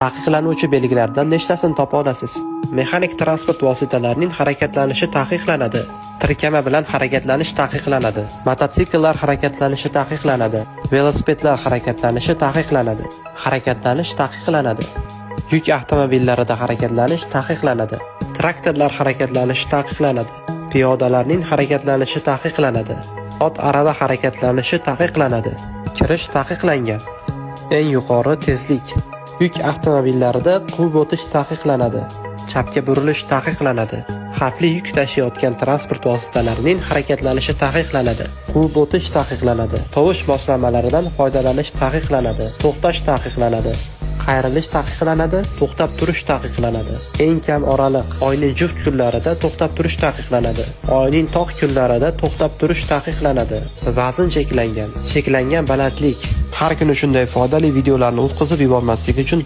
Taqiqlanuvchi belgilardan nechtasini topa olasiz? Mexanik transport vositalarining harakatlanishi taqiqlanadi. Tirkama bilan harakatlanish taqiqlanadi. Mototsikllar harakatlanishi taqiqlanadi. Velosipedlar harakatlanishi taqiqlanadi. Harakatlanish taqiqlanadi. Yuk avtomobillarida harakatlanish taqiqlanadi. Traktorlar harakatlanishi taqiqlanadi. Piyodalarning harakatlanishi taqiqlanadi. Ot arava harakatlanishi taqiqlanadi. Kirish taqiqlangan. Eng yuqori tezlik. Yuk avtomobillarida quvib o'tish taqiqlanadi. Chapga burilish taqiqlanadi. Xavfli yuk tashiyotgan transport vositalarining harakatlanishi taqiqlanadi. Quvib o'tish taqiqlanadi. Tovush moslamalaridan foydalanish taqiqlanadi. To'xtash taqiqlanadi. Qayrilish taqiqlanadi, to'xtab turish taqiqlanadi. Eng kam oraliq oyning juft kunlarida to'xtab turish taqiqlanadi. Oyning tog' kunlarida to'xtab turish taqiqlanadi. Vazn cheklangan, cheklangan balandlik. Har kuni shunday foydali videolarni o'tkazib yubormaslik uchun